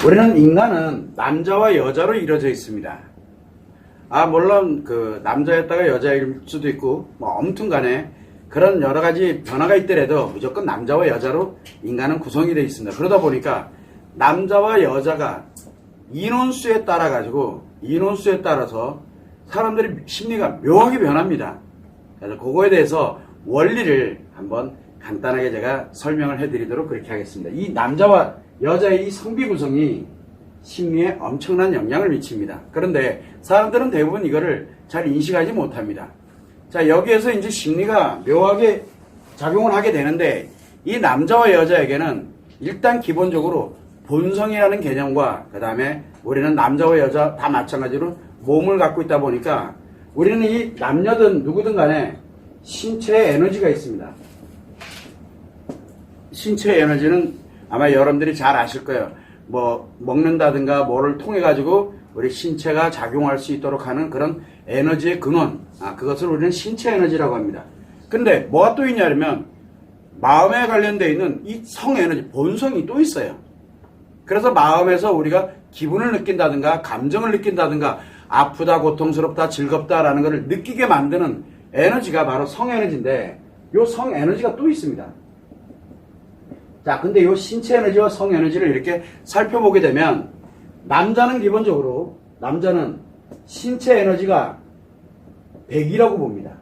우리는 인간은 남자와 여자로 이루어져 있습니다. 물론 남자였다가 여자일 수도 있고 아무튼 간에 그런 여러 가지 변화가 있더라도 무조건 남자와 여자로 인간은 구성이 되어 있습니다. 그러다 보니까 남자와 여자가 인원수에 따라서 사람들의 심리가 묘하게 변합니다. 그래서 그거에 대해서 원리를 한번 간단하게 제가 설명을 해드리도록 그렇게 하겠습니다. 이 남자와 여자의 이 성비 구성이 심리에 엄청난 영향을 미칩니다. 그런데 사람들은 대부분 이거를 잘 인식하지 못합니다. 자, 여기에서 이제 심리가 묘하게 작용을 하게 되는데, 이 남자와 여자에게는 일단 기본적으로 본성이라는 개념과 그 다음에 우리는 남자와 여자 다 마찬가지로 몸을 갖고 있다 보니까 우리는 이 남녀든 누구든 간에 신체의 에너지가 있습니다. 신체의 에너지는 아마 여러분들이 잘 아실 거예요. 먹는다든가 뭐를 통해 가지고 우리 신체가 작용할 수 있도록 하는 그런 에너지의 근원, 그것을 우리는 신체 에너지라고 합니다. 근데 뭐가 또 있냐면 마음에 관련되어 있는 이 성 에너지, 본성이 또 있어요. 그래서 마음에서 우리가 기분을 느낀다든가 감정을 느낀다든가 아프다, 고통스럽다, 즐겁다라는 것을 느끼게 만드는 에너지가 바로 성 에너지인데, 이 성 에너지가 또 있습니다. 자, 근데 이 신체 에너지와 성 에너지를 이렇게 살펴보게 되면 남자는 기본적으로 신체 에너지가 100이라고 봅니다.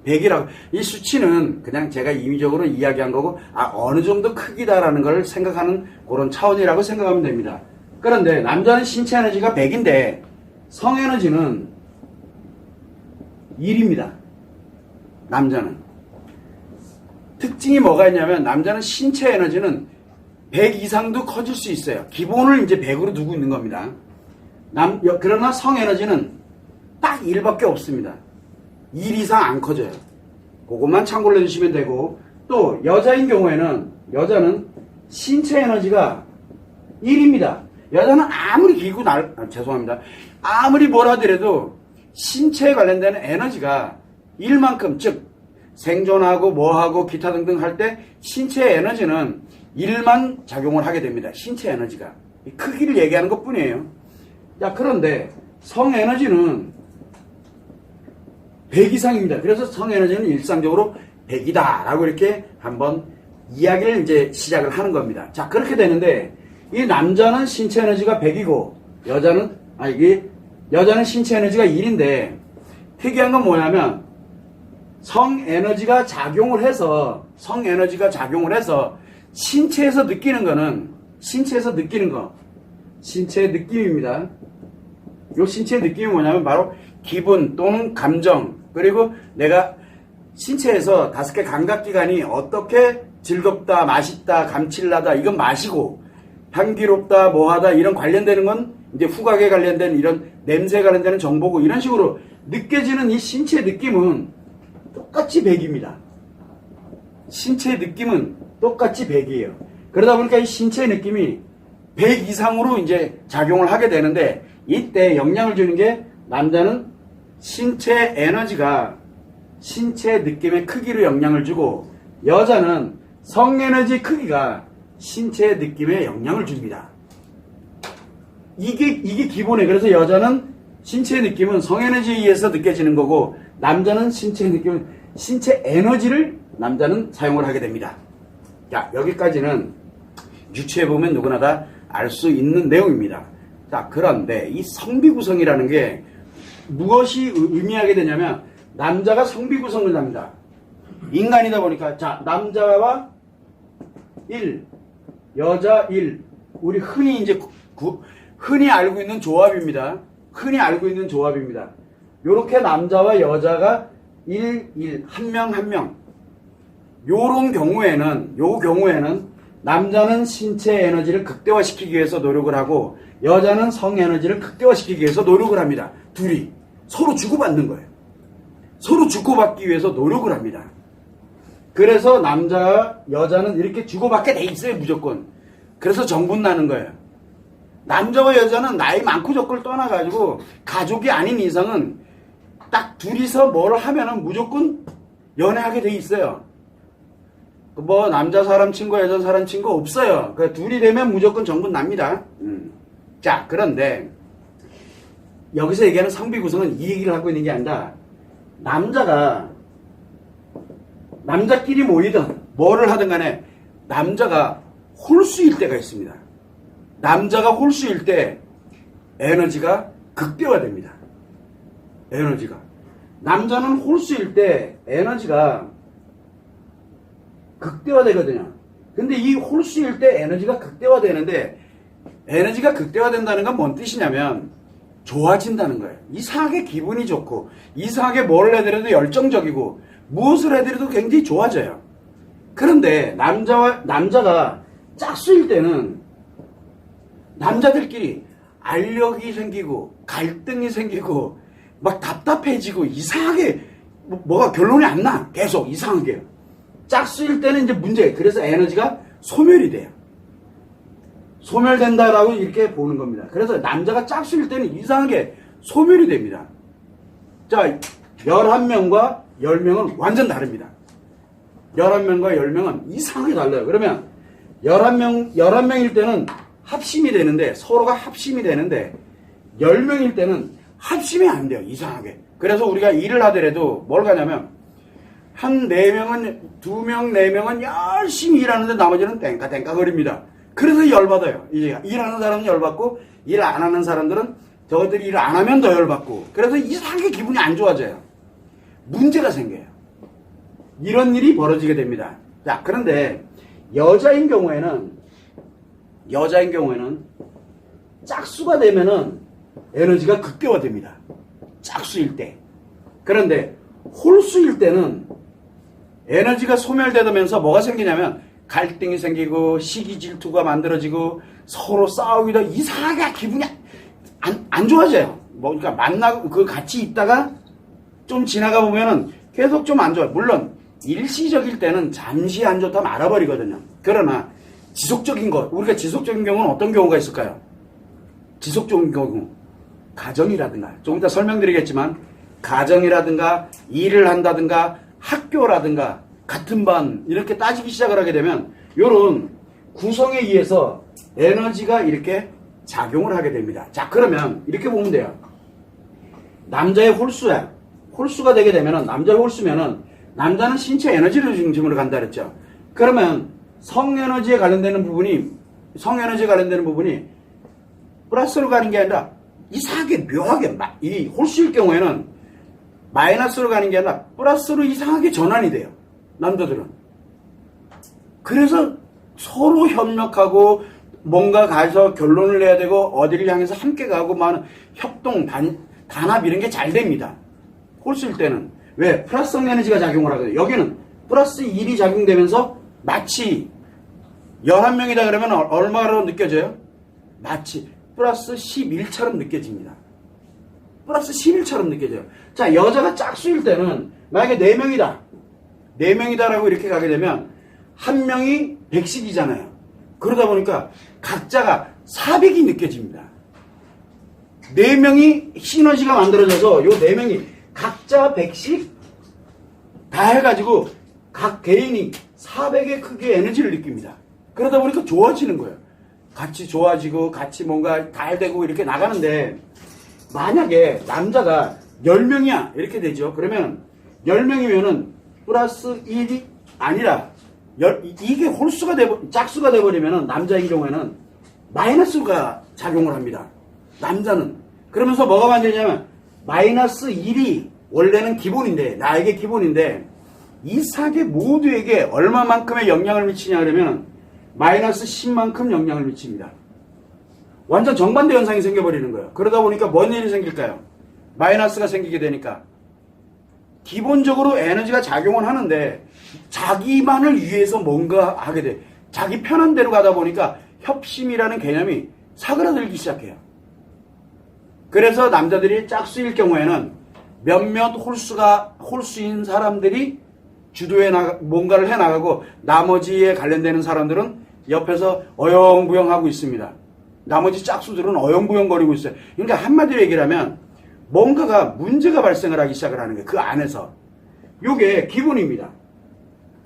100이라고. 이 수치는 그냥 제가 임의적으로 이야기한 거고, 어느 정도 크기다라는 걸 생각하는 그런 차원이라고 생각하면 됩니다. 그런데 남자는 신체 에너지가 100인데 성 에너지는 1입니다. 남자는. 특징이 뭐가 있냐면 남자는 신체 에너지는 100 이상도 커질 수 있어요. 기본을 이제 100으로 두고 있는 겁니다. 그러나 성 에너지는 딱 1밖에 없습니다. 1 이상 안 커져요. 그것만 참고를 해주시면 되고, 또 여자인 경우에는 여자는 신체 에너지가 1입니다. 여자는 아무리 아무리 뭘 하더라도 신체에 관련된 에너지가 1만큼, 즉 생존하고 뭐하고 기타 등등 할 때 신체 에너지는 1만 작용을 하게 됩니다. 신체 에너지가. 크기를 얘기하는 것 뿐이에요. 자, 그런데 성 에너지는 100 이상입니다. 그래서 성 에너지는 일상적으로 100이다 라고 이렇게 한번 이야기를 이제 시작을 하는 겁니다. 자, 그렇게 되는데 이 남자는 신체 에너지가 100이고 여자는 신체 에너지가 1인데, 특이한 건 뭐냐면 성 에너지가 작용을 해서 신체에서 느끼는 신체의 느낌입니다. 이 신체의 느낌이 뭐냐면 바로 기분 또는 감정, 그리고 내가 신체에서 5개 감각기관이 어떻게 즐겁다, 맛있다, 감칠나다, 이건 맛이고, 향기롭다, 뭐하다, 이런 관련되는 건 이제 후각에 관련된 이런 냄새에 관련되는 정보고, 이런 식으로 느껴지는 이 신체의 느낌은 똑같이 100입니다. 신체의 느낌은 똑같이 100이에요. 그러다 보니까 이 신체의 느낌이 100 이상으로 이제 작용을 하게 되는데, 이때 영향을 주는 게 남자는 신체 에너지가 신체 느낌의 크기로 영향을 주고, 여자는 성 에너지 크기가 신체 느낌에 영향을 줍니다. 이게 기본이에요. 그래서 여자는 신체 느낌은 성 에너지에 의해서 느껴지는 거고, 남자는 신체 느낌은 신체 에너지를 남자는 사용을 하게 됩니다. 자, 여기까지는 유추해 보면 누구나 다 알 수 있는 내용입니다. 자, 그런데 이 성비 구성이라는 게 무엇이 의미하게 되냐면, 남자가 성비 구성을 합니다. 인간이다 보니까, 자, 남자와 1, 여자 1, 우리 흔히 알고 있는 조합입니다. 요렇게 남자와 여자가 1, 한 명. 요 경우에는 남자는 신체 에너지를 극대화시키기 위해서 노력을 하고, 여자는 성 에너지를 극대화시키기 위해서 노력을 합니다. 둘이 서로 주고받는 거예요. 서로 주고받기 위해서 노력을 합니다. 그래서 남자와 여자는 이렇게 주고받게 돼 있어요, 무조건. 그래서 정분 나는 거예요. 남자와 여자는 나이 많고 적고를 떠나가지고 가족이 아닌 이상은 딱 둘이서 뭘 하면은 무조건 연애하게 돼 있어요. 뭐 남자 사람 친구, 여자 사람 친구 없어요. 그 둘이 되면 무조건 정분 납니다. 자, 그런데 여기서 얘기하는 성비 구성은 이 얘기를 하고 있는 게 아니라 남자끼리 모이든 뭐를 하든 간에 남자가 홀수일 때가 있습니다. 남자가 홀수일 때 에너지가 극대화됩니다. 에너지가. 남자는 홀수일 때 에너지가 극대화되거든요. 근데 이 홀수일 때 에너지가 극대화되는데 에너지가 극대화된다는 건 뭔 뜻이냐면 좋아진다는 거예요. 이상하게 기분이 좋고 이상하게 뭘 해드려도 열정적이고 무엇을 해드려도 굉장히 좋아져요. 그런데 남자가 짝수일 때는 남자들끼리 알력이 생기고 갈등이 생기고 막 답답해지고 이상하게 뭐가 결론이 안 나. 계속 이상하게. 짝수일 때는 이제 문제예요. 그래서 에너지가 소멸이 돼요. 소멸된다라고 이렇게 보는 겁니다. 그래서 남자가 짝수일 때는 이상하게 소멸이 됩니다. 자, 11명과 10명은 완전 다릅니다. 11명과 10명은 이상하게 달라요. 그러면 11명일 때는 합심이 되는데, 서로가 합심이 되는데, 10명일 때는 합심이 안 돼요. 이상하게. 그래서 우리가 일을 하더라도 뭘 가냐면, 한 4명은, 2명, 4명은 열심히 일하는데 나머지는 땡까땡까 거립니다. 그래서 열받아요. 이제 일하는 사람은 열받고, 일 안 하는 사람들은 저것들이 일 안 하면 더 열받고, 그래서 이상하게 기분이 안 좋아져요. 문제가 생겨요. 이런 일이 벌어지게 됩니다. 자, 그런데 여자인 경우에는 짝수가 되면은 에너지가 극대화됩니다. 짝수일 때. 그런데 홀수일 때는 에너지가 소멸되면서 뭐가 생기냐면 갈등이 생기고 시기 질투가 만들어지고 서로 싸우기도 이상하게 기분이 안 좋아져요. 뭐 그러니까 만나고 같이 있다가 좀 지나가 보면은 계속 좀 안 좋아요. 물론 일시적일 때는 잠시 안 좋다 말아버리거든요. 그러나 지속적인 것, 우리가 지속적인 경우는 어떤 경우가 있을까요? 지속적인 경우, 가정이라든가, 조금 이따 설명드리겠지만, 가정이라든가, 일을 한다든가, 학교라든가, 같은 반, 이렇게 따지기 시작을 하게 되면, 요런 구성에 의해서 에너지가 이렇게 작용을 하게 됩니다. 자, 그러면 이렇게 보면 돼요. 남자의 홀수가 되게 되면은, 남자의 홀수면은, 남자는 신체 에너지를 중심으로 간다 그랬죠. 그러면 성에너지에 관련되는 부분이 플러스로 가는 게 아니라 이상하게 묘하게 이 홀수일 경우에는 마이너스로 가는 게 아니라 플러스로 이상하게 전환이 돼요. 남자들은. 그래서 서로 협력하고 뭔가 가서 결론을 내야 되고 어디를 향해서 함께 가고 많은 협동, 단합 이런 게 잘 됩니다. 홀수일 때는. 왜? 플러스성 에너지가 작용을 하거든요. 여기는 플러스 1이 작용되면서 마치 11명이다 그러면 얼마로 느껴져요? 마치 플러스 11처럼 느껴집니다. 플러스 11처럼 느껴져요. 자, 여자가 짝수일 때는 만약에 4명이다. 4명이다라고 이렇게 가게 되면 한 명이 100씩이잖아요. 그러다 보니까 각자가 400이 느껴집니다. 4명이 시너지가 만들어져서 요 4명이 각자 100씩 다 해가지고 각 개인이 400의 크기의 에너지를 느낍니다. 그러다 보니까 좋아지는 거예요. 같이 좋아지고 같이 뭔가 잘 되고 이렇게 나가는데 만약에 남자가 10명이야 이렇게 되죠. 그러면 10명이면은 플러스 1이 아니라 이게 짝수가 돼버리면은 남자인 경우에는 마이너스가 작용을 합니다. 남자는. 그러면서 뭐가 만드냐면 마이너스 1이 원래는 기본인데, 나에게 기본인데, 이상하게 모두에게 얼마만큼의 영향을 미치냐 그러면 마이너스 10만큼 영향을 미칩니다. 완전 정반대 현상이 생겨버리는 거예요. 그러다 보니까 뭔 일이 생길까요? 마이너스가 생기게 되니까 기본적으로 에너지가 작용을 하는데 자기만을 위해서 뭔가 하게 돼. 자기 편한 대로 가다 보니까 협심이라는 개념이 사그라들기 시작해요. 그래서 남자들이 짝수일 경우에는 몇몇 홀수인 사람들이 주도해 뭔가를 해나가고 나머지에 관련되는 사람들은 옆에서 어영부영하고 있습니다. 나머지 짝수들은 어영부영거리고 있어요. 그러니까 한마디로 얘기를 하면 뭔가가 문제가 발생을 하기 시작을 하는 거예요. 그 안에서. 요게 기본입니다.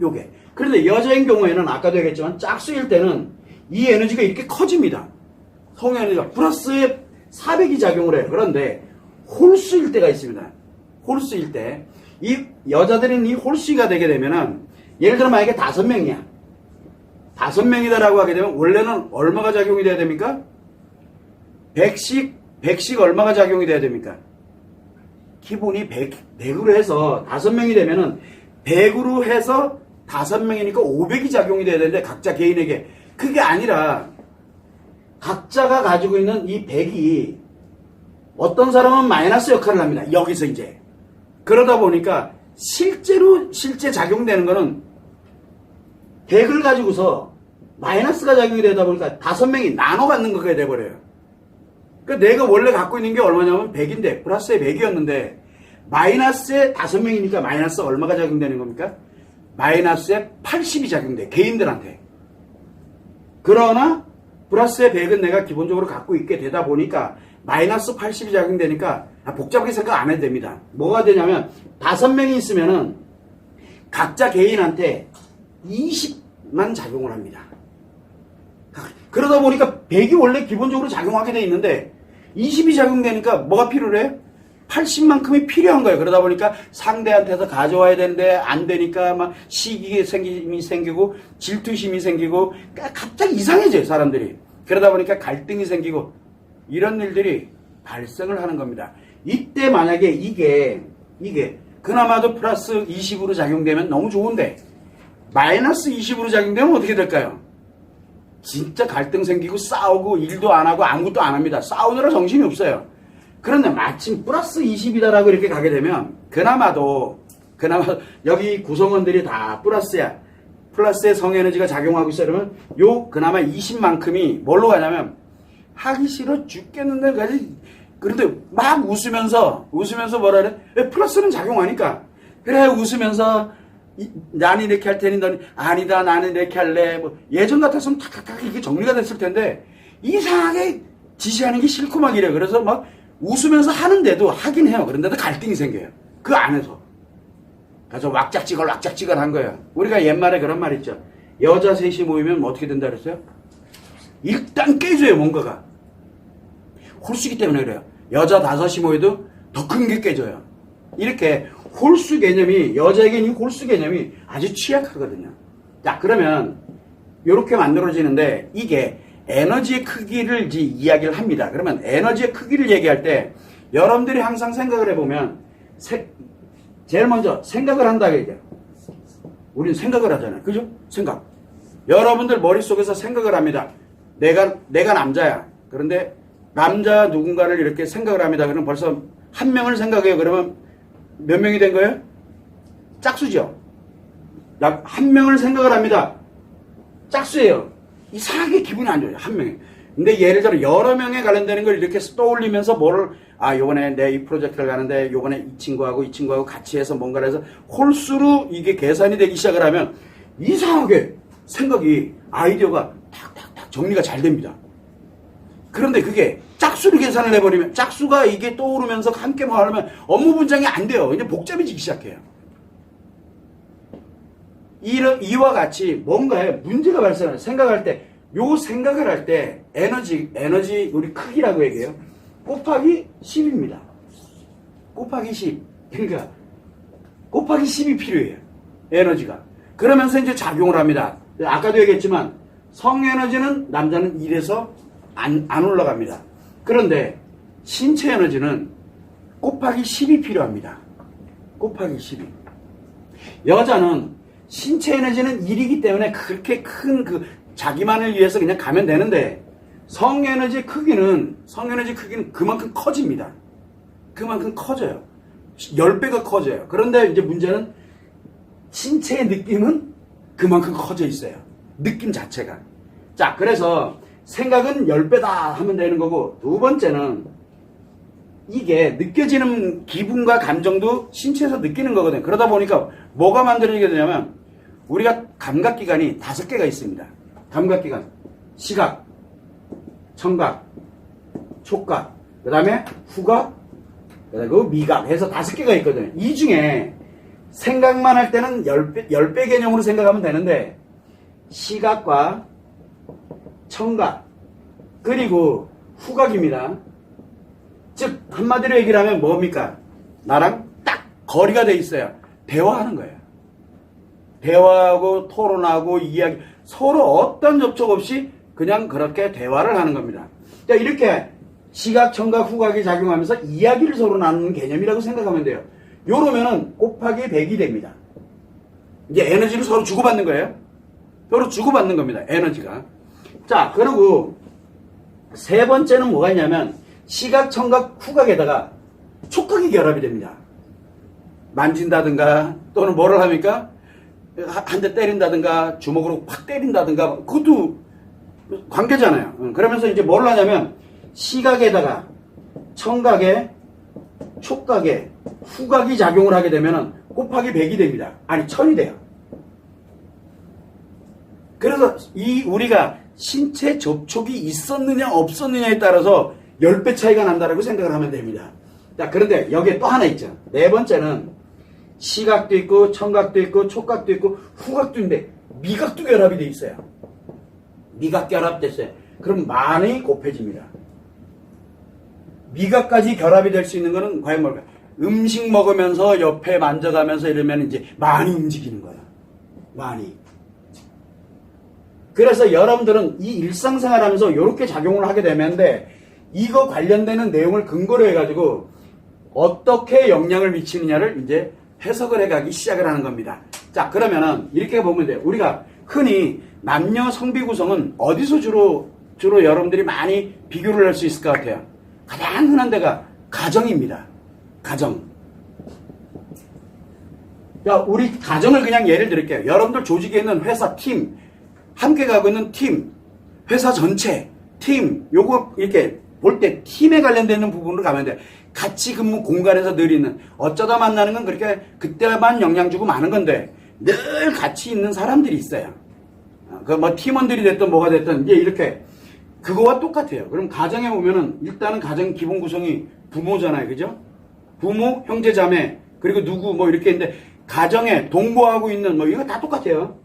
요게. 그런데 여자인 경우에는 아까도 얘기했지만 짝수일 때는 이 에너지가 이렇게 커집니다. 성 에너지가 플러스에 400이 작용을 해요. 그런데 홀수일 때가 있습니다. 홀수일 때. 이 여자들은 이 홀수가 되게 되면은 예를 들어 만약에 5명이야. 5명이다라고 하게 되면 원래는 얼마가 작용이 돼야 됩니까? 100씩 얼마가 작용이 돼야 됩니까? 기본이 100으로 해서 5명이 되면은 100으로 해서 5명이니까 500이 작용이 돼야 되는데 각자 개인에게 그게 아니라 각자가 가지고 있는 이 100이 어떤 사람은 마이너스 역할을 합니다. 여기서 이제 그러다 보니까 실제 작용되는 거는 100을 가지고서 마이너스가 작용이 되다 보니까 5명이 나눠 갖는 거가 돼버려요. 그러니까 내가 원래 갖고 있는 게 얼마냐면 100인데 플러스에 100이었는데 마이너스에 5명이니까 마이너스 얼마가 작용되는 겁니까? 마이너스에 80이 작용돼. 개인들한테. 그러나 플러스에 100은 내가 기본적으로 갖고 있게 되다 보니까 마이너스 80이 작용되니까 복잡하게 생각 안 해도 됩니다. 뭐가 되냐면 5명이 있으면은 각자 개인한테 20만 작용을 합니다. 그러다 보니까 100이 원래 기본적으로 작용하게 돼 있는데 20이 작용되니까 뭐가 필요해? 80만큼이 필요한 거예요. 그러다 보니까 상대한테서 가져와야 되는데 안 되니까 막 시기심이 생기고 질투심이 생기고 갑자기 이상해져요, 사람들이. 그러다 보니까 갈등이 생기고 이런 일들이 발생을 하는 겁니다. 이때 만약에 이게 그나마도 플러스 20으로 작용되면 너무 좋은데 마이너스 20으로 작용되면 어떻게 될까요? 진짜 갈등 생기고 싸우고 일도 안 하고 아무것도 안 합니다. 싸우느라 정신이 없어요. 그런데 마침 플러스 20이다라고 이렇게 가게 되면 그나마도 여기 구성원들이 다 플러스야. 플러스의 성에너지가 작용하고 있어. 그러면 그나마 20만큼이 뭘로 가냐면 하기 싫어 죽겠는데 그런데 막 웃으면서 뭐라 그래? 플러스는 작용하니까 그래 웃으면서 나는 이렇게 할 테니 너는 아니다 나는 이렇게 할래. 뭐 예전 같았으면 탁탁탁 이게 정리가 됐을 텐데 이상하게 지시하는 게 싫고 막 이래. 그래서 막 웃으면서 하는데도 하긴 해요. 그런데도 갈등이 생겨요. 그 안에서. 그래서 왁작지걸 한 거예요. 우리가 옛말에 그런 말 있죠. 여자 셋이 모이면 어떻게 된다 그랬어요? 일단 깨져요, 뭔가가. 홀수기 때문에 그래요. 여자 5이 모여도 더 큰 게 깨져요. 이렇게 홀수 개념이, 여자에게는 이 홀수 개념이 아주 취약하거든요. 자, 그러면 이렇게 만들어지는데 이게 에너지의 크기를 이제 이야기를 합니다. 그러면 에너지의 크기를 얘기할 때 여러분들이 항상 생각을 해보면 제일 먼저 생각을 한다 얘기해요. 우리는 생각을 하잖아요. 그죠? 생각. 여러분들 머릿속에서 생각을 합니다. 내가 남자야. 그런데 남자 누군가를 이렇게 생각을 합니다. 그러면 벌써 한 명을 생각해요. 그러면 몇 명이 된 거예요? 짝수죠. 한 명을 생각을 합니다. 짝수예요. 이상하게 기분이 안 좋아요. 한 명이. 근데 예를 들어 여러 명에 관련되는 걸 이렇게 떠올리면서 요번에 내 이 프로젝트를 가는데 요번에 이 친구하고 같이 해서 뭔가를 해서 홀수로 이게 계산이 되기 시작을 하면 이상하게 생각이 아이디어가 탁탁탁 정리가 잘 됩니다. 그런데 그게 짝수로 계산을 해버리면 짝수가 이게 떠오르면서 함께 뭐 하려면 업무 분장이 안 돼요. 이제 복잡해지기 시작해요. 이와 같이 뭔가에 문제가 발생해요. 생각할 때 에너지 우리 크기라고 얘기해요. 곱하기 10입니다. 곱하기 10. 그러니까 곱하기 10이 필요해요. 에너지가. 그러면서 이제 작용을 합니다. 아까도 얘기했지만 성에너지는 남자는 1에서 안 올라갑니다. 그런데 신체 에너지는 곱하기 10이 필요합니다. 곱하기 10이. 여자는 신체 에너지는 1이기 때문에 그렇게 큰 자기만을 위해서 그냥 가면 되는데 성에너지 크기는 그만큼 커집니다. 그만큼 커져요. 10배가 커져요. 그런데 이제 문제는 신체의 느낌은 그만큼 커져 있어요. 느낌 자체가. 자, 그래서 생각은 10배다 하면 되는 거고, 두 번째는 이게 느껴지는 기분과 감정도 신체에서 느끼는 거거든요. 그러다 보니까 뭐가 만들어지게 되냐면 우리가 감각기관이 5개가 있습니다. 감각기관. 시각, 청각, 촉각, 그 다음에 후각, 그리고 미각 해서 5개가 있거든요. 이 중에 생각만 할 때는 10배 개념으로 생각하면 되는데 시각과 청각 그리고 후각입니다. 즉 한마디로 얘기를 하면 뭡니까? 나랑 딱 거리가 돼 있어요. 대화하는 거예요. 대화하고 토론하고 이야기 서로 어떤 접촉 없이 그냥 그렇게 대화를 하는 겁니다. 자, 이렇게 시각, 청각, 후각이 작용하면서 이야기를 서로 나누는 개념이라고 생각하면 돼요. 요러면은 곱하기 100이 됩니다. 이제 에너지를 서로 주고받는 거예요. 서로 주고받는 겁니다. 에너지가. 자, 그리고 세 번째는 뭐가 있냐면 시각, 청각, 후각에다가 촉각이 결합이 됩니다. 만진다든가 또는 뭐를 합니까? 한 대 때린다든가 주먹으로 확 때린다든가 그것도 관계잖아요. 그러면서 이제 뭘 하냐면 시각에다가 청각에 촉각에 후각이 작용을 하게 되면 곱하기 100이 됩니다. 아니 1000이 돼요. 그래서 이 우리가 신체 접촉이 있었느냐 없었느냐에 따라서 10배 차이가 난다고 생각을 하면 됩니다. 자, 그런데 여기에 또 하나 있죠. 네 번째는 시각도 있고 청각도 있고 촉각도 있고 후각도 있는데 미각도 결합이 돼 있어요. 미각 결합됐어요. 그럼 많이 곱해집니다. 미각까지 결합이 될 수 있는 거는 과연 뭘까요? 음식 먹으면서 옆에 만져가면서 이러면 이제 많이 움직이는 거야. 많이. 그래서 여러분들은 이 일상생활 하면서 이렇게 작용을 하게 되는데 이거 관련되는 내용을 근거로 해가지고 어떻게 영향을 미치느냐를 이제 해석을 해가기 시작을 하는 겁니다. 자, 그러면은 이렇게 보면 돼요. 우리가 흔히 남녀 성비 구성은 어디서 주로 여러분들이 많이 비교를 할 수 있을 것 같아요? 가장 흔한 데가 가정입니다. 가정. 자, 우리 가정을 그냥 예를 들을게요. 여러분들 조직에 있는 회사 팀, 함께 가고 있는 팀, 회사 전체, 팀, 요거 이렇게 볼 때 팀에 관련되는 부분으로 가면 돼요. 같이 근무 공간에서 늘 있는, 어쩌다 만나는 건 그렇게 그때만 영향 주고 마는 건데, 늘 같이 있는 사람들이 있어요. 그 뭐 팀원들이 됐든 뭐가 됐든, 이제 이렇게, 그거와 똑같아요. 그럼 가정에 보면은, 일단은 가정 기본 구성이 부모잖아요. 그죠? 부모, 형제, 자매, 그리고 누구 뭐 이렇게 있는데, 가정에 동거하고 있는 뭐 이거 다 똑같아요.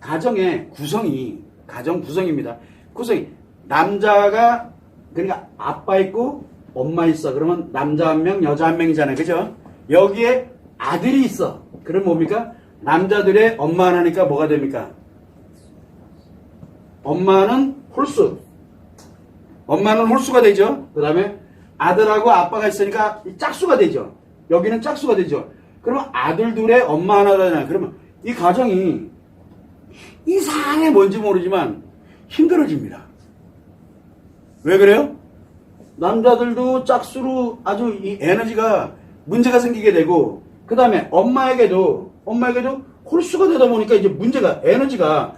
가정의 구성이, 가정 구성입니다. 구성이, 남자가, 그러니까 아빠 있고 엄마 있어. 그러면 남자 한 명, 여자 한 명이잖아요. 그죠? 여기에 아들이 있어. 그럼 뭡니까? 남자들의 엄마 하나니까 뭐가 됩니까? 엄마는 홀수. 엄마는 홀수가 되죠. 그 다음에 아들하고 아빠가 있으니까 짝수가 되죠. 여기는 짝수가 되죠. 그러면 아들 둘의 엄마 하나잖아요. 그러면 이 가정이 이상하게 뭔지 모르지만 힘들어집니다. 왜 그래요? 남자들도 짝수로 아주 이 에너지가 문제가 생기게 되고, 그 다음에 엄마에게도 홀수가 되다 보니까 이제 에너지가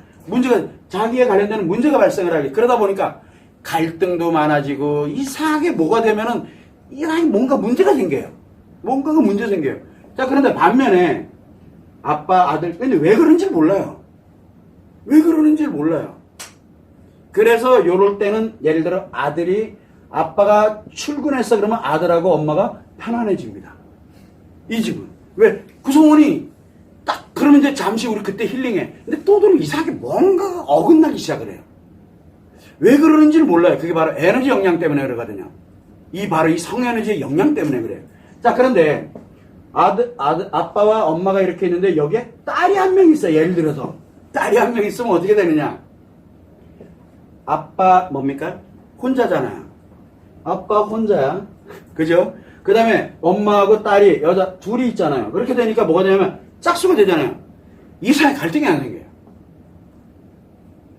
자기에 관련되는 문제가 발생을 하게, 그러다 보니까 갈등도 많아지고, 이상하게 뭐가 되면은, 이상하게 뭔가 문제가 생겨요. 뭔가가 문제 생겨요. 자, 그런데 반면에, 아빠, 아들, 근데 왜 그런지 몰라요. 왜 그러는지 몰라요. 그래서 요럴 때는 예를 들어 아빠가 출근했어 그러면 아들하고 엄마가 편안해집니다. 이 집은. 왜? 구성원이 딱 그러면 이제 잠시 우리 그때 힐링해. 근데 또 이상하게 뭔가 어긋나기 시작을 해요. 왜 그러는지를 몰라요. 그게 바로 에너지 영향 때문에 그러거든요. 바로 이 성에너지의 영향 때문에 그래요. 자, 그런데 아빠와 엄마가 이렇게 있는데 여기에 딸이 한 명 있어요. 예를 들어서. 딸이 한 명 있으면 어떻게 되느냐? 아빠 뭡니까? 혼자잖아요. 아빠 혼자야. 그죠? 그 다음에 엄마하고 딸이 여자 둘이 있잖아요. 그렇게 되니까 뭐가 되냐면 짝수가 되잖아요. 이상하게 갈등이 안 생겨요.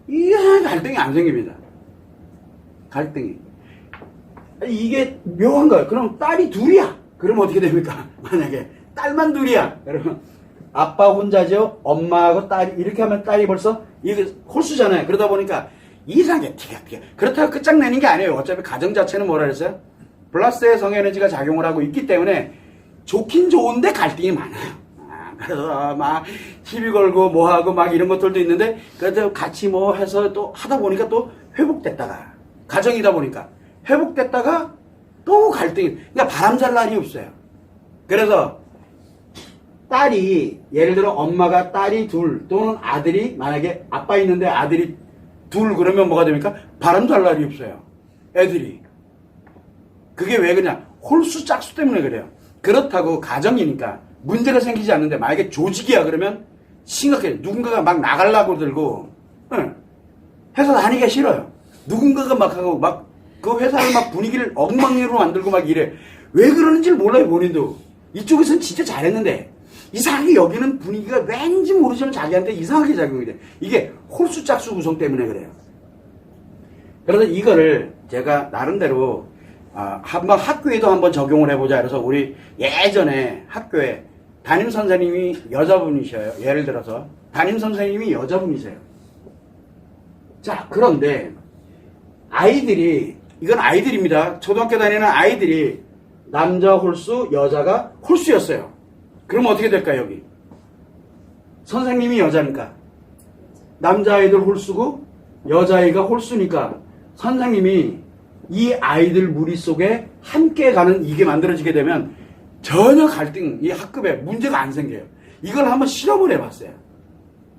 이상하게 갈등이 안 생깁니다. 갈등이. 이게 묘한 거예요. 그럼 딸이 둘이야. 그러면 어떻게 됩니까? 만약에 딸만 둘이야. 그러면 아빠 혼자죠. 엄마하고 딸이 이렇게 하면 딸이 벌써 이게 홀수잖아요. 그러다 보니까 이상하게 티격태격. 그렇다고 끝장내는 게 아니에요. 어차피 가정 자체는 뭐라 그랬어요? 플러스의 성에너지가 작용을 하고 있기 때문에 좋긴 좋은데 갈등이 많아요. 그래서 막 시비 걸고 뭐하고 막 이런 것들도 있는데 그래도 같이 뭐 해서 또 하다 보니까 또 회복됐다가 가정이다 보니까 회복됐다가 또 갈등이, 그러니까 바람 잘 날이 없어요. 그래서 딸이, 예를 들어 엄마가 딸이 둘, 또는 아들이, 만약에 아빠 있는데 아들이 둘, 그러면 뭐가 됩니까? 바람도 할 날이 없어요. 애들이. 그게 왜 그러냐? 홀수 짝수 때문에 그래요. 그렇다고 가정이니까 문제가 생기지 않는데, 만약에 조직이야 그러면 심각해. 누군가가 막 나가려고 들고, 회사 다니기가 싫어요. 누군가가 막 하고, 막 그 회사를 막 분위기를 엉망으로 만들고 막 이래. 왜 그러는지 몰라요, 본인도. 이쪽에서는 진짜 잘했는데 이상하게 여기는 분위기가 왠지 모르지만 자기한테 이상하게 작용이 돼. 이게 홀수 짝수 구성 때문에 그래요. 그래서 이거를 제가 나름대로 한번 학교에도 한번 적용을 해보자. 그래서 우리 예전에 학교에 담임 선생님이 여자분이셔요. 예를 들어서 담임 선생님이 여자분이세요. 자, 그런데 아이들이, 이건 아이들입니다. 초등학교 다니는 아이들이 남자 홀수, 여자가 홀수였어요. 그럼 어떻게 될까요, 여기? 선생님이 여자니까 남자아이들 홀수고 여자아이가 홀수니까 선생님이 이 아이들 무리 속에 함께 가는 이게 만들어지게 되면 전혀 갈등, 이 학급에 문제가 안 생겨요. 이걸 한번 실험을 해봤어요.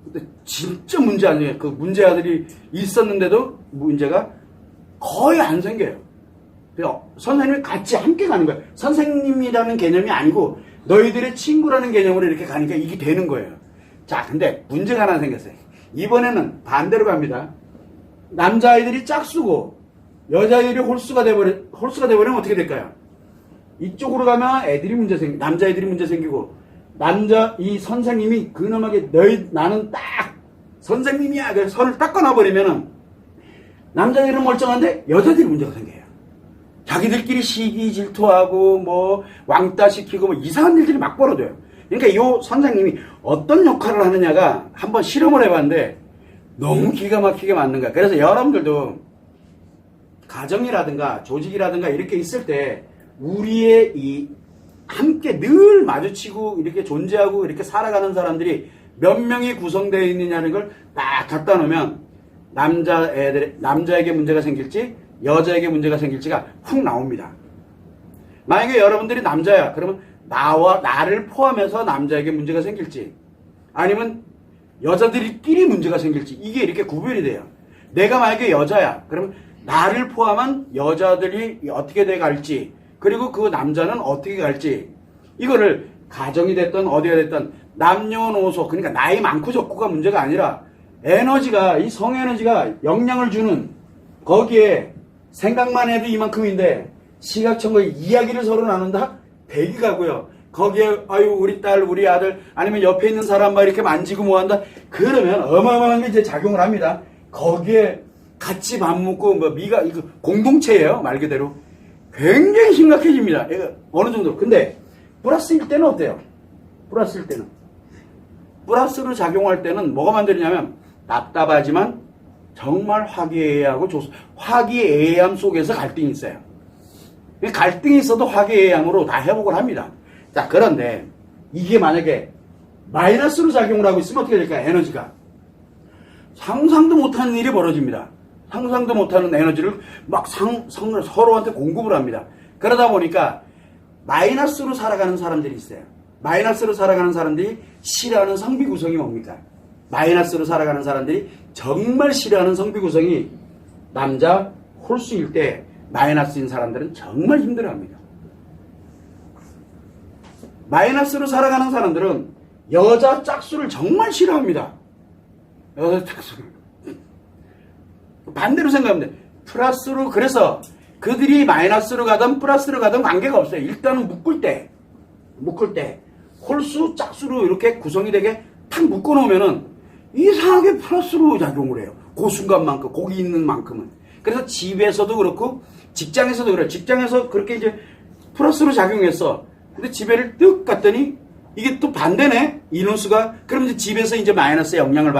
근데 진짜 문제 안 생겨요. 그 문제 아들이 있었는데도 문제가 거의 안 생겨요. 선생님이 같이 함께 가는 거예요. 선생님이라는 개념이 아니고 너희들의 친구라는 개념으로 이렇게 가니까 이게 되는 거예요. 자, 근데 문제가 하나 생겼어요. 이번에는 반대로 갑니다. 남자아이들이 짝수고 여자아이들이 홀수가 돼버리면 어떻게 될까요? 이쪽으로 가면 남자애들이 문제 생기고, 이 선생님이 근엄하게 나는 딱 선생님이야. 그래서 선을 딱 끊어버리면은 남자애들은 멀쩡한데 여자들이 문제가 생겨요. 자기들끼리 시기 질투하고 뭐 왕따 시키고 뭐 이상한 일들이 막 벌어져요. 그러니까 이 선생님이 어떤 역할을 하느냐가 한번 실험을 해봤는데 너무 기가 막히게 맞는 거야. 그래서 여러분들도 가정이라든가 조직이라든가 이렇게 있을 때 우리의 이 함께 늘 마주치고 이렇게 존재하고 이렇게 살아가는 사람들이 몇 명이 구성되어 있느냐는 걸 딱 갖다 놓으면 남자에게 문제가 생길지 여자에게 문제가 생길지가 훅 나옵니다. 만약에 여러분들이 남자야, 그러면 나를 포함해서 남자에게 문제가 생길지, 아니면 여자들끼리 문제가 생길지, 이게 이렇게 구별이 돼요. 내가 만약에 여자야, 그러면 나를 포함한 여자들이 어떻게 돼 갈지, 그리고 그 남자는 어떻게 갈지, 이거를 가정이 됐든 어디가 됐든 남녀노소, 그러니까 나이 많고 적고가 문제가 아니라 에너지가, 이 성에너지가 영향을 주는, 거기에 생각만 해도 이만큼인데 시각청과 이야기를 서로 나눈다? 100이 가고요. 거기에 아유 우리 딸 우리 아들 아니면 옆에 있는 사람 막 이렇게 만지고 뭐한다? 그러면 어마어마한 게 이제 작용을 합니다. 거기에 같이 밥 먹고 뭐 미가 이거 공동체예요. 말 그대로 굉장히 심각해집니다. 이거 어느 정도. 근데 플러스일 때는 어때요? 플러스일 때는 플러스로 작용할 때는 뭐가 만들냐면 답답하지만 정말 화기애애하고 화기애애함 속에서 갈등이 있어요. 갈등이 있어도 화기애애함으로 다 회복을 합니다. 자, 그런데 이게 만약에 마이너스로 작용을 하고 있으면 어떻게 될까요? 에너지가 상상도 못하는 일이 벌어집니다. 상상도 못하는 에너지를 막 서로한테 공급을 합니다. 그러다 보니까 마이너스로 살아가는 사람들이 있어요. 마이너스로 살아가는 사람들이 싫어하는 성비 구성이 뭡니까? 마이너스로 살아가는 사람들이 정말 싫어하는 성비 구성이 남자 홀수일 때 마이너스인 사람들은 정말 힘들어합니다. 마이너스로 살아가는 사람들은 여자 짝수를 정말 싫어합니다. 여자 짝수를. 반대로 생각하면 돼. 플러스로, 그래서 그들이 마이너스로 가든 플러스로 가든 관계가 없어요. 일단은 묶을 때 홀수 짝수로 이렇게 구성이 되게 탁 묶어놓으면은 이상하게 플러스로 작용을 해요. 그 순간만큼, 거기 있는 만큼은. 그래서 집에서도 그렇고 직장에서도 그래요. 직장에서 그렇게 이제 플러스로 작용했어. 근데 집에를 뜩 갔더니 이게 또 반대네. 인원수가. 그럼 이제 집에서 이제 마이너스의 영향을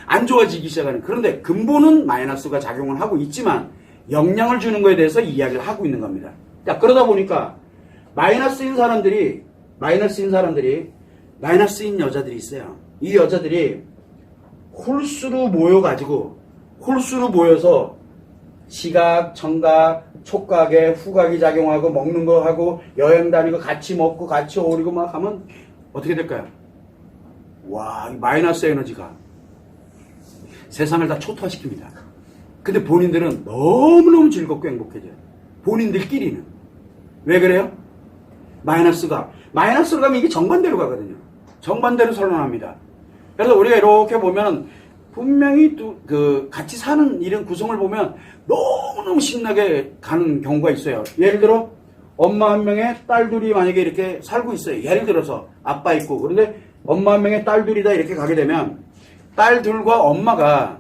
안 좋아지기 시작하는. 그런데 근본은 마이너스가 작용을 하고 있지만 영향을 주는 거에 대해서 이야기를 하고 있는 겁니다. 자, 그러다 보니까 마이너스인 여자들이 있어요. 이 여자들이 홀수로 모여서 시각, 청각, 촉각에 후각이 작용하고 먹는 거 하고 여행 다니고 같이 먹고 같이 어울리고 막 하면 어떻게 될까요? 와, 이 마이너스 에너지가 세상을 다 초토화시킵니다. 근데 본인들은 너무너무 즐겁고 행복해져요. 본인들끼리는. 왜 그래요? 마이너스로 가면 이게 정반대로 가거든요. 정반대로 선언합니다. 그래서 우리가 이렇게 보면 분명히 같이 사는 이런 구성을 보면 너무너무 신나게 가는 경우가 있어요. 예를 들어 엄마 한 명에 딸 둘이 만약에 이렇게 살고 있어요. 예를 들어서 아빠 있고, 그런데 엄마 한 명에 딸 둘이다 이렇게 가게 되면 딸 둘과 엄마가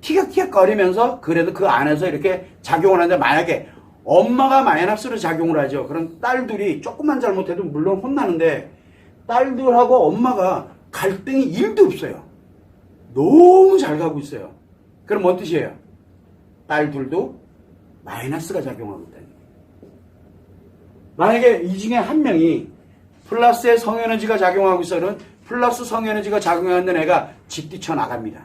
티격태격 거리면서 그래도 그 안에서 이렇게 작용을 하는데, 만약에 엄마가 마이너스로 작용을 하죠. 그럼 딸들이 조금만 잘못해도 물론 혼나는데 딸들하고 엄마가 갈등이 1도 없어요. 너무 잘 가고 있어요. 그럼 뭔 뜻이에요? 딸들도 마이너스가 작용하고 있다는 거예요. 만약에 이 중에 한 명이 플러스의 성에너지가 작용하고 있어, 그러면 플러스 성에너지가 작용하는 애가 집 뛰쳐나갑니다.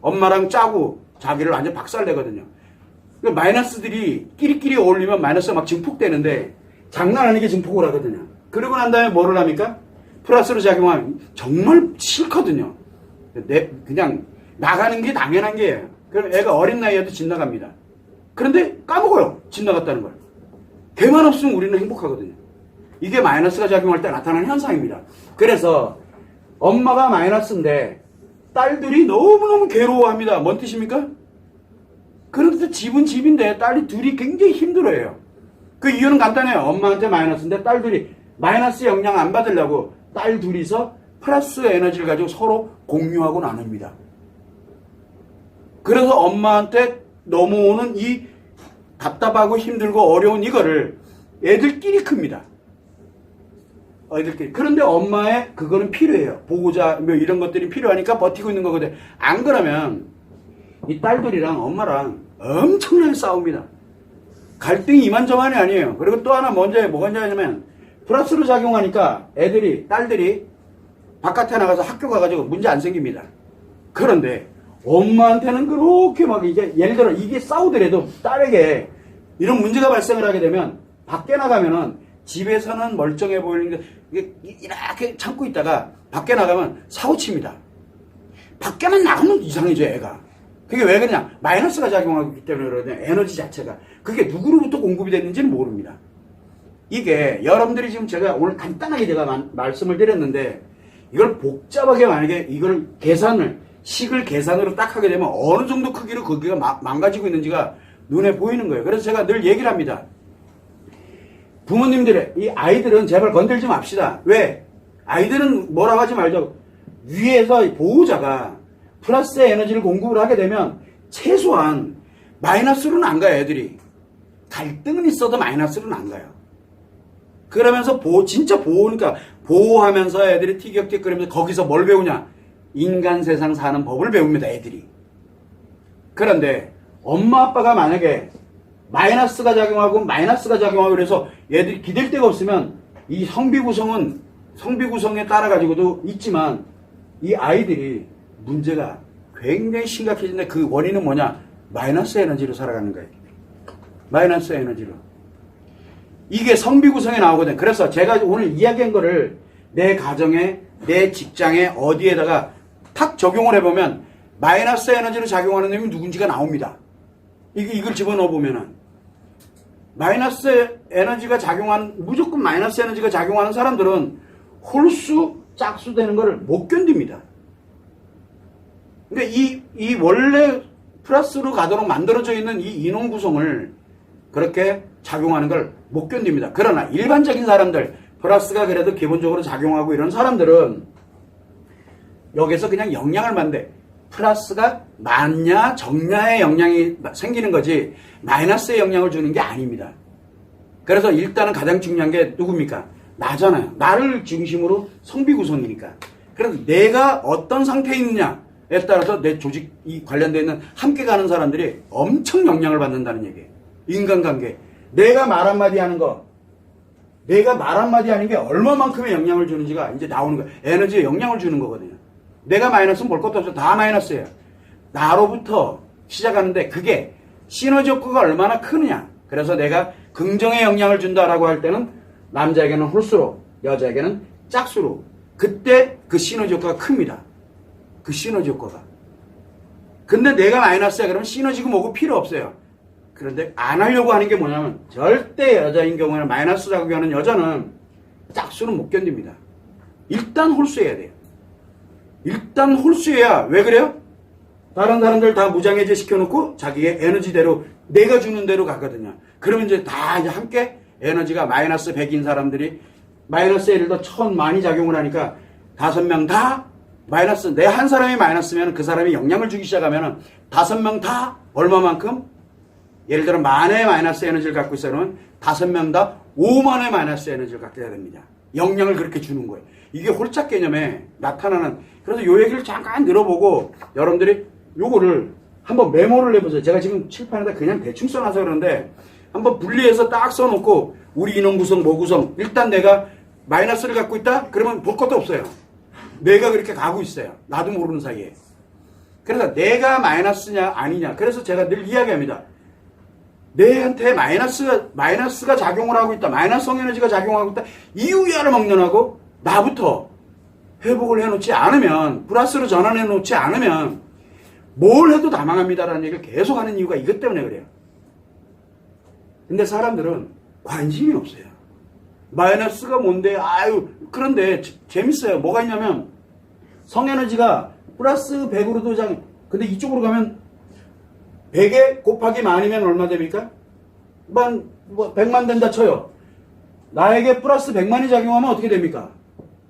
엄마랑 짜고 자기를 완전 박살내거든요. 마이너스들이 끼리끼리 어울리면 마이너스가 막 증폭되는데 장난 아니게 증폭을 하거든요. 그러고 난 다음에 뭐를 합니까? 플러스로 작용하면 정말 싫거든요. 그냥 나가는 게 당연한 게예요. 그럼 애가 어린 나이에도 집 나갑니다. 그런데 까먹어요. 집 나갔다는 걸. 걔만 없으면 우리는 행복하거든요. 이게 마이너스가 작용할 때 나타나는 현상입니다. 그래서 엄마가 마이너스인데 딸들이 너무너무 괴로워합니다. 뭔 뜻입니까? 그런데 집은 집인데 딸이 둘이 굉장히 힘들어해요. 그 이유는 간단해요. 엄마한테 마이너스인데 딸들이 마이너스 영향 안 받으려고 딸 둘이서 플러스 에너지를 가지고 서로 공유하고 나눕니다. 그래서 엄마한테 넘어오는 이 답답하고 힘들고 어려운 이거를 애들끼리 큽니다. 애들끼리. 그런데 엄마의 그거는 필요해요. 보호자 뭐 이런 것들이 필요하니까 버티고 있는 거거든요. 안 그러면 이 딸들이랑 엄마랑 엄청나게 싸웁니다. 갈등이 이만저만이 아니에요. 그리고 또 하나 뭐가 있냐면 플러스로 작용하니까 딸들이 바깥에 나가서 학교 가가지고 문제 안 생깁니다. 그런데 엄마한테는 그렇게 막 이제 예를 들어 이게 싸우더라도 딸에게 이런 문제가 발생을 하게 되면 밖에 나가면은 집에서는 멀쩡해 보이는 게 이렇게 참고 있다가 밖에 나가면 사고칩니다. 밖에만 나가면 이상해져 애가. 그게 왜 그러냐? 마이너스가 작용하고 있기 때문에 그러냐. 에너지 자체가. 그게 누구로부터 공급이 됐는지는 모릅니다. 이게 여러분들이 지금 제가 오늘 간단하게 제가 말씀을 드렸는데 이걸 복잡하게 만약에 이걸 식을 계산으로 딱 하게 되면 어느 정도 크기로 거기가 망가지고 있는지가 눈에 보이는 거예요. 그래서 제가 늘 얘기를 합니다. 부모님들의 이 아이들은 제발 건들지 맙시다. 왜? 아이들은 뭐라고 하지 말자고. 위에서 보호자가 플러스의 에너지를 공급을 하게 되면 최소한 마이너스로는 안 가요, 애들이. 갈등은 있어도 마이너스로는 안 가요. 그러면서 진짜 보호니까 보호하면서 애들이 티격태격 그러면서 거기서 뭘 배우냐? 인간 세상 사는 법을 배웁니다, 애들이. 그런데 엄마 아빠가 만약에 마이너스가 작용하고 그래서 애들이 기댈 데가 없으면 이 성비 구성에 따라 가지고도 있지만 이 아이들이 문제가 굉장히 심각해지는데 그 원인은 뭐냐? 마이너스 에너지로 살아가는 거예요. 마이너스 에너지로. 이게 성비 구성에 나오거든요. 그래서 제가 오늘 이야기한 거를 내 가정에, 내 직장에 어디에다가 탁 적용을 해보면 마이너스 에너지로 작용하는 놈이 누군지가 나옵니다. 이걸 집어넣어 보면은 무조건 마이너스 에너지가 작용하는 사람들은 홀수, 짝수 되는 걸 못 견딥니다. 근데 이 원래 플러스로 가도록 만들어져 있는 이 인원 구성을 그렇게 작용하는 걸 못 견딥니다. 그러나 일반적인 사람들, 플러스가 그래도 기본적으로 작용하고 이런 사람들은 여기서 그냥 영향을 받는데 플러스가 많냐 적냐의 영향이 생기는 거지 마이너스의 영향을 주는 게 아닙니다. 그래서 일단은 가장 중요한 게 누굽니까? 나잖아요. 나를 중심으로 성비 구성이니까. 그래서 내가 어떤 상태에 있느냐에 따라서 내 조직이 관련되어 있는 함께 가는 사람들이 엄청 영향을 받는다는 얘기예요. 인간관계. 내가 말 한마디 하는 게 얼마만큼의 영향을 주는지가 이제 나오는 거예요. 에너지에 영향을 주는 거거든요. 내가 마이너스는 볼 것도 없어. 다 마이너스예요. 나로부터 시작하는데 그게 시너지 효과가 얼마나 크느냐. 그래서 내가 긍정의 영향을 준다라고 할 때는 남자에게는 홀수로, 여자에게는 짝수로. 그때 그 시너지 효과가 큽니다. 그 시너지 효과가. 근데 내가 마이너스야 그러면 시너지고 뭐고 필요 없어요. 그런데 안 하려고 하는 게 뭐냐면 절대 여자인 경우에는 마이너스 작용하는 여자는 짝수는 못 견딥니다. 일단 홀수해야 돼요. 일단 홀수해야. 왜 그래요? 다른 사람들 다 무장해제 시켜놓고 자기의 에너지대로 내가 주는 대로 가거든요. 그러면 이제 다 이제 함께 에너지가 마이너스 100인 사람들이 마이너스 예를 들어 1000 많이 작용을 하니까 5명 다 마이너스, 내 한 사람이 마이너스면 그 사람이 영향을 주기 시작하면 5명 다 얼마만큼? 예를 들어 만의 마이너스 에너지를 갖고 있어 그러면 5명 다 5만의 마이너스 에너지를 갖게 해야 됩니다. 영향을 그렇게 주는 거예요. 이게 홀짝 개념에 나타나는. 그래서 요 얘기를 잠깐 들어보고 여러분들이 요거를 한번 메모를 해보세요. 제가 지금 칠판에다 그냥 대충 써놔서 그러는데 한번 분리해서 딱 써놓고 우리 인원 구성, 뭐 구성. 일단 내가 마이너스를 갖고 있다? 그러면 볼 것도 없어요. 내가 그렇게 가고 있어요. 나도 모르는 사이에. 그래서 내가 마이너스냐 아니냐. 그래서 제가 늘 이야기합니다. 내한테 마이너스가 작용을 하고 있다. 마이너스성 에너지가 작용하고 있다. 이유야를 막론하고 나부터 회복을 해놓지 않으면, 플러스로 전환해 놓지 않으면 뭘 해도 다 망합니다라는 얘기를 계속 하는 이유가 이것 때문에 그래요. 근데 사람들은 관심이 없어요. 마이너스가 뭔데? 아유, 그런데 재밌어요. 뭐가 있냐면 성에너지가 플러스 100으로도 근데 이쪽으로 가면 100에 곱하기 만이면 얼마 됩니까? 100만 된다 쳐요. 나에게 플러스 100만이 작용하면 어떻게 됩니까?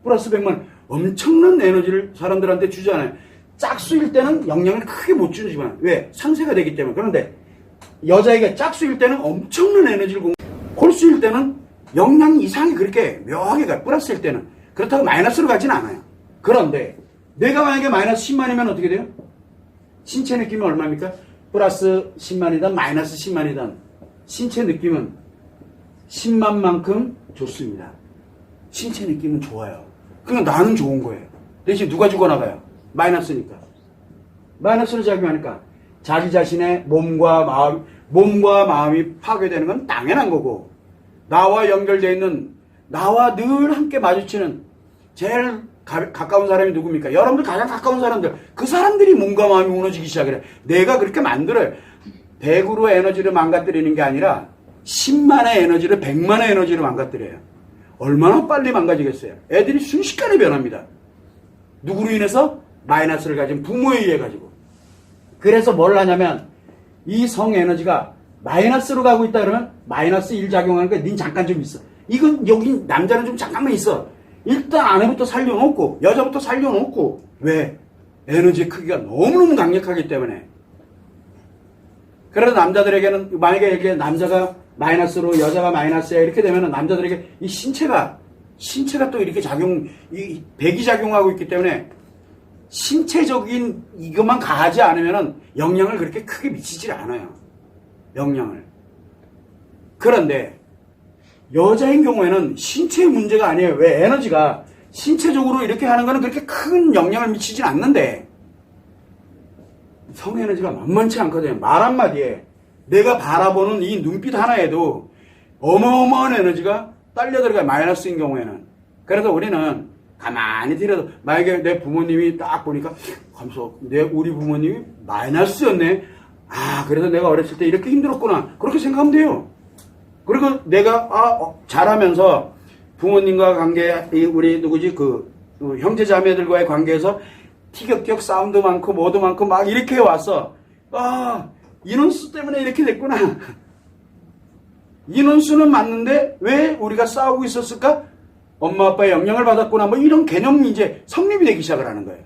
플러스 100만. 엄청난 에너지를 사람들한테 주잖아요. 짝수일 때는 영향을 크게 못 주지만. 왜? 상쇄가 되기 때문에. 그런데 여자에게 짝수일 때는 엄청난 에너지를 홀수일 때는 영향이 이상이 그렇게 묘하게 가요. 플러스일 때는. 그렇다고 마이너스로 가지는 않아요. 그런데 내가 만약에 마이너스 10만이면 어떻게 돼요? 신체 느낌이 얼마입니까? 플러스 10만이든 마이너스 10만이든 신체 느낌은 10만만큼 좋습니다. 신체 느낌은 좋아요. 그러니까 나는 좋은 거예요. 대신 누가 죽어나가요? 마이너스니까. 마이너스로 작용하니까 자기 자신의 몸과 마음이 파괴되는 건 당연한 거고, 나와 연결되어 있는, 나와 늘 함께 마주치는 제일 가까운 사람이 누굽니까? 여러분들 가장 가까운 사람들. 그 사람들이 몸과 마음이 무너지기 시작해요. 내가 그렇게 만들어요. 100으로 에너지를 망가뜨리는 게 아니라 10만의 에너지를 100만의 에너지로 망가뜨려요. 얼마나 빨리 망가지겠어요? 애들이 순식간에 변합니다. 누구로 인해서? 마이너스를 가진 부모에 의해 가지고. 그래서 뭘 하냐면 이 성 에너지가 마이너스로 가고 있다 그러면 마이너스 1 작용하니까 닌 잠깐 좀 있어. 이건 여기 남자는 좀 잠깐만 있어. 일단 아내부터 살려놓고 여자부터 살려놓고. 왜? 에너지의 크기가 너무너무 강력하기 때문에. 그래서 남자들에게는 만약에 이렇게 남자가 마이너스로 여자가 마이너스야 이렇게 되면 남자들에게 이 신체가 또 이렇게 이 백이 작용하고 있기 때문에 신체적인 이것만 가하지 않으면 영향을 그렇게 크게 미치질 않아요. 영향을. 그런데 여자인 경우에는 신체의 문제가 아니에요. 왜? 에너지가 신체적으로 이렇게 하는 거는 그렇게 큰 영향을 미치진 않는데 성에너지가 만만치 않거든요. 말 한마디에 내가 바라보는 이 눈빛 하나에도 어마어마한 에너지가 딸려 들어가요. 마이너스인 경우에는. 그래서 우리는 가만히 들여도, 만약에 내 부모님이 딱 보니까 우리 부모님이 마이너스였네. 아, 그래서 내가 어렸을 때 이렇게 힘들었구나. 그렇게 생각하면 돼요. 그리고 내가 자라면서 부모님과 관계, 우리 누구지 형제 자매들과의 관계에서 티격태격 싸움도 많고 뭐도 많고 막 이렇게 왔어. 인원수 때문에 이렇게 됐구나. 인원수는 맞는데 왜 우리가 싸우고 있었을까? 엄마 아빠의 영향을 받았구나. 뭐 이런 개념이 이제 성립이 되기 시작을 하는 거예요.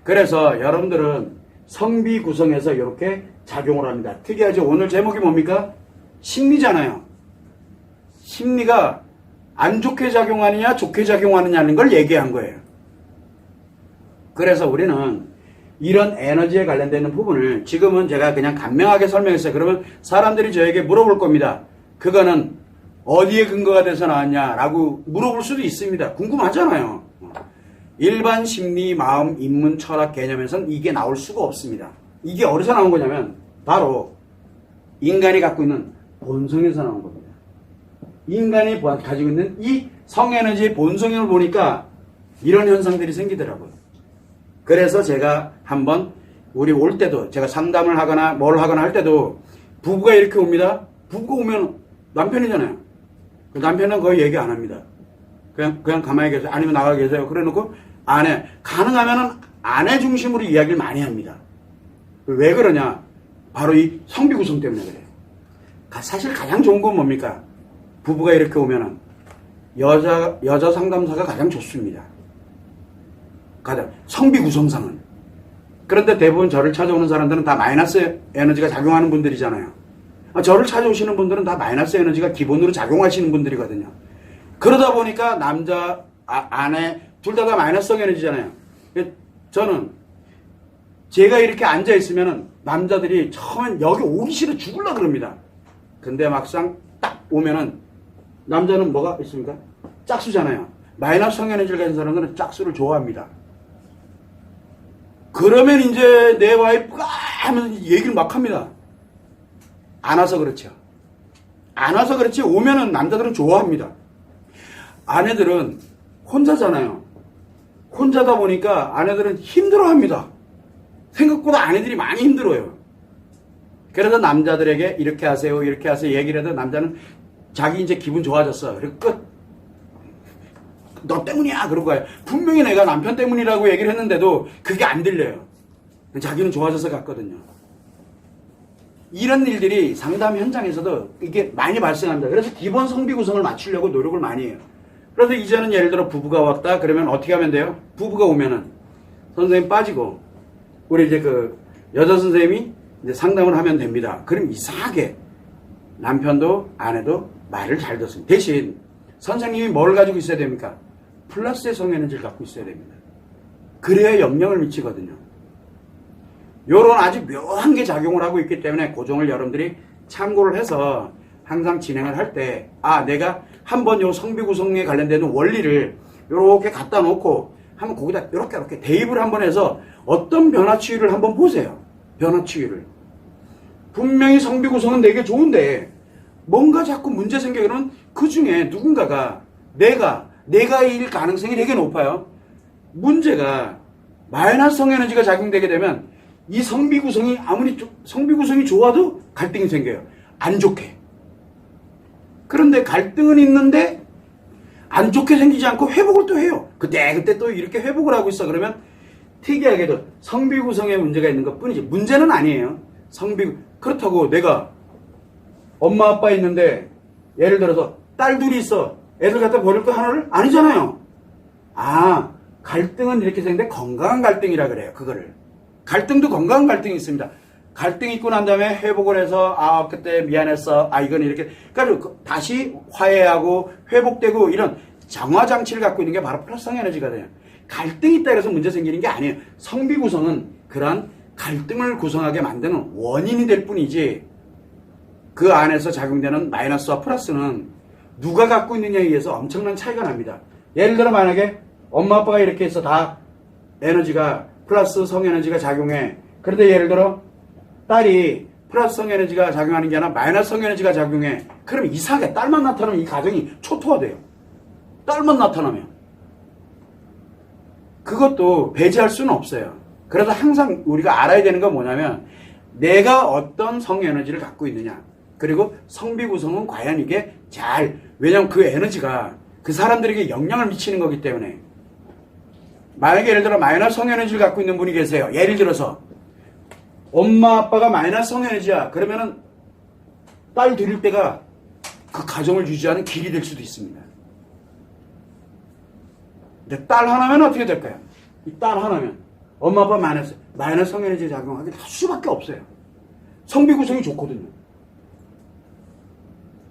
그래서 여러분들은 성비 구성에서 이렇게 작용을 합니다. 특이하죠? 오늘 제목이 뭡니까? 심리잖아요. 심리가 안 좋게 작용하느냐 좋게 작용하느냐는 걸 얘기한 거예요. 그래서 우리는 이런 에너지에 관련되는 부분을 지금은 제가 그냥 간명하게 설명했어요. 그러면 사람들이 저에게 물어볼 겁니다. 그거는 어디에 근거가 돼서 나왔냐라고 물어볼 수도 있습니다. 궁금하잖아요. 일반 심리, 마음, 인문, 철학 개념에서는 이게 나올 수가 없습니다. 이게 어디서 나온 거냐면 바로 인간이 갖고 있는 본성에서 나온 겁니다. 인간이 가지고 있는 이 성에너지의 본성을 보니까 이런 현상들이 생기더라고요. 그래서 제가 한번 우리 올 때도 제가 상담을 하거나 뭘 하거나 할 때도 부부가 이렇게 옵니다. 부부가 오면 남편이잖아요. 그 남편은 거의 얘기 안 합니다. 그냥 가만히 계세요. 아니면 나가 계세요. 그래 놓고 아내, 가능하면은 아내 중심으로 이야기를 많이 합니다. 왜 그러냐? 바로 이 성비 구성 때문에 그래요. 사실 가장 좋은 건 뭡니까? 부부가 이렇게 오면은 여자 상담사가 가장 좋습니다. 가장 성비 구성상은. 그런데 대부분 저를 찾아오는 사람들은 다 마이너스 에너지가 작용하는 분들이잖아요. 저를 찾아오시는 분들은 다 마이너스 에너지가 기본으로 작용하시는 분들이거든요. 그러다 보니까 남자, 아내 둘 다 마이너스성 에너지잖아요. 저는 제가 이렇게 앉아 있으면은 남자들이 처음엔 여기 오기 싫어 죽으려고 그럽니다. 근데 막상 딱 오면은 남자는 뭐가 있습니까? 짝수잖아요. 마이너스 성에너지를 가진 사람들은 짝수를 좋아합니다. 그러면 이제 내 와이프가 하면서 얘기를 막 합니다. 안 와서 그렇죠. 안 와서 그렇지 오면은 남자들은 좋아합니다. 아내들은 혼자잖아요. 혼자다 보니까 아내들은 힘들어합니다. 생각보다 아내들이 많이 힘들어요. 그래서 남자들에게 이렇게 하세요, 이렇게 하세요 얘기를 해도 남자는 자기 이제 기분 좋아졌어. 그리고 끝. 너 때문이야. 그러고 가요. 분명히 내가 남편 때문이라고 얘기를 했는데도 그게 안 들려요. 자기는 좋아져서 갔거든요. 이런 일들이 상담 현장에서도 이게 많이 발생합니다. 그래서 기본 성비 구성을 맞추려고 노력을 많이 해요. 그래서 이제는 예를 들어 부부가 왔다 그러면 어떻게 하면 돼요? 부부가 오면은 선생님 빠지고 우리 이제 그 여자 선생님이 이제 상담을 하면 됩니다. 그럼 이상하게 남편도 아내도 말을 잘 듣습니다. 대신 선생님이 뭘 가지고 있어야 됩니까? 플러스의 성에너지를 갖고 있어야 됩니다. 그래야 영향을 미치거든요. 요런 아주 묘한 게 작용을 하고 있기 때문에 그 점을 여러분들이 참고를 해서 항상 진행을 할 때 내가 한번 요 성비 구성에 관련되는 원리를 요렇게 갖다 놓고 한번 거기다 이렇게 대입을 한번 해서 어떤 변화 추이를 한번 보세요. 변화 추이를. 분명히 성비 구성은 되게 좋은데 뭔가 자꾸 문제 생기면 그 중에 누군가가 내가일 가능성이 되게 높아요. 문제가 마이너스 성에너지가 작용되게 되면 이 성비 구성이 아무리 성비 구성이 좋아도 갈등이 생겨요. 안 좋게. 그런데 갈등은 있는데 안 좋게 생기지 않고 회복을 또 해요. 그때 또 이렇게 회복을 하고 있어. 그러면 특이하게도 성비 구성에 문제가 있는 것 뿐이지 문제는 아니에요. 그렇다고 내가 엄마 아빠 있는데 예를 들어서 딸 둘이 있어. 애들 갖다 버릴 거 하나를? 아니잖아요. 갈등은 이렇게 생기는데 건강한 갈등이라 그래요. 그거를. 갈등도 건강한 갈등이 있습니다. 갈등이 있고 난 다음에 회복을 해서 그때 미안했어. 이건 이렇게. 그러니까 다시 화해하고 회복되고 이런 정화장치를 갖고 있는 게 바로 플러스성 에너지가 돼요. 갈등이 있다 해서 문제 생기는 게 아니에요. 성비 구성은 그런 갈등을 구성하게 만드는 원인이 될 뿐이지 그 안에서 작용되는 마이너스와 플러스는 누가 갖고 있느냐에 의해서 엄청난 차이가 납니다. 예를 들어 만약에 엄마 아빠가 이렇게 해서 다 에너지가 플러스 성에너지가 작용해. 그런데 예를 들어 딸이 플러스 성에너지가 작용하는 게 아니라 마이너스 성에너지가 작용해. 그럼 이상하게 딸만 나타나면 이 가정이 초토화돼요. 딸만 나타나면. 그것도 배제할 수는 없어요. 그래서 항상 우리가 알아야 되는 건 뭐냐면 내가 어떤 성에너지를 갖고 있느냐. 그리고 성비 구성은 과연 이게 왜냐면 그 에너지가 그 사람들에게 영향을 미치는 거기 때문에. 만약에 예를 들어 마이너스 성에너지를 갖고 있는 분이 계세요. 예를 들어서 엄마 아빠가 마이너스 성에너지야. 그러면은 딸 드릴 때가 그 가정을 유지하는 길이 될 수도 있습니다. 근데 딸 하나면 어떻게 될까요? 이 딸 하나면 엄마 아빠 마이너스 성에너지 작용하게 할 수밖에 없어요. 성비 구성이 좋거든요.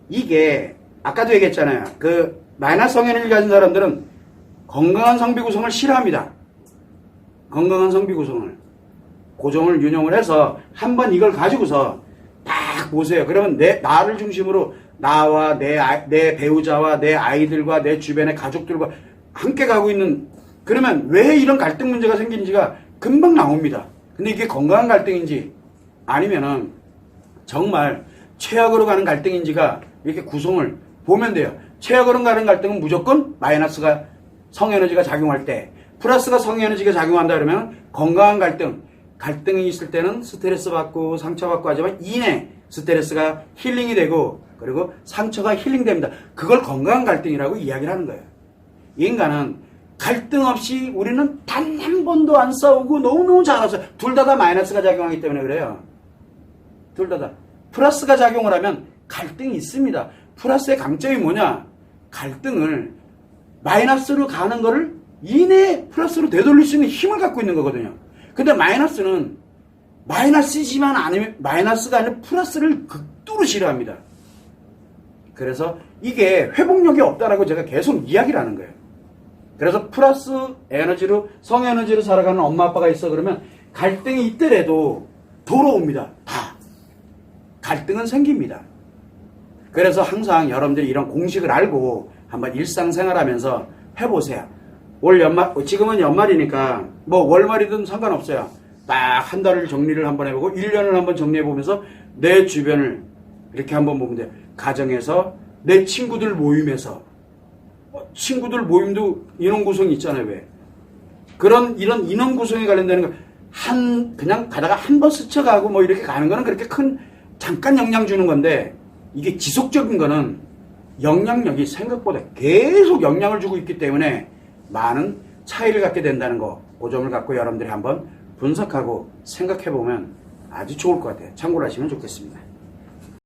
이게 아까도 얘기했잖아요. 그 마이너스 성에너지를 가진 사람들은 건강한 성비 구성을 싫어합니다. 건강한 성비 구성을. 고정을 윤영을 해서 한번 이걸 가지고서 딱 보세요. 그러면 나를 중심으로 나와 내 배우자와 내 아이들과 내 주변의 가족들과 함께 가고 있는 그러면 왜 이런 갈등 문제가 생기는지가 금방 나옵니다. 근데 이게 건강한 갈등인지 아니면은 정말 최악으로 가는 갈등인지가 이렇게 구성을 보면 돼요. 최악으로 가는 갈등은 무조건 마이너스가 성에너지가 작용할 때, 플러스가 성에너지가 작용한다 그러면 건강한 갈등이 있을 때는 스트레스 받고 상처받고 하지만 이내 스트레스가 힐링이 되고 그리고 상처가 힐링됩니다. 그걸 건강한 갈등이라고 이야기를 하는 거예요. 인간은 갈등 없이 우리는 단 한 번도 안 싸우고 너무너무 잘하죠. 둘 다 마이너스가 작용하기 때문에 그래요. 둘 다. 플러스가 작용을 하면 갈등이 있습니다. 플러스의 강점이 뭐냐? 갈등을 마이너스로 가는 거를 이내 플러스로 되돌릴 수 있는 힘을 갖고 있는 거거든요. 근데 마이너스는 마이너스지만 아니면 마이너스가 아니라 플러스를 극도로 싫어합니다. 그래서 이게 회복력이 없다라고 제가 계속 이야기를 하는 거예요. 그래서 플러스 에너지로 성에너지로 살아가는 엄마 아빠가 있어 그러면 갈등이 있더라도 돌아옵니다. 다. 갈등은 생깁니다. 그래서 항상 여러분들이 이런 공식을 알고 한번 일상생활하면서 해보세요. 지금은 연말이니까 뭐 월말이든 상관없어요. 딱 한 달을 정리를 한번 해보고 1년을 한번 정리해보면서 내 주변을 이렇게 한번 보면 돼요. 가정에서 내 친구들 모임에서 친구들 모임도 인원 구성이 있잖아요. 왜? 이런 인원 구성에 관련되는 거 그냥 가다가 한 번 스쳐가고 뭐 이렇게 가는 거는 그렇게 큰 잠깐 영향 주는 건데 이게 지속적인 거는 영향력이 생각보다 계속 영향을 주고 있기 때문에 많은 차이를 갖게 된다는 거, 그 점을 갖고 여러분들이 한번 분석하고 생각해 보면 아주 좋을 것 같아요. 참고를 하시면 좋겠습니다.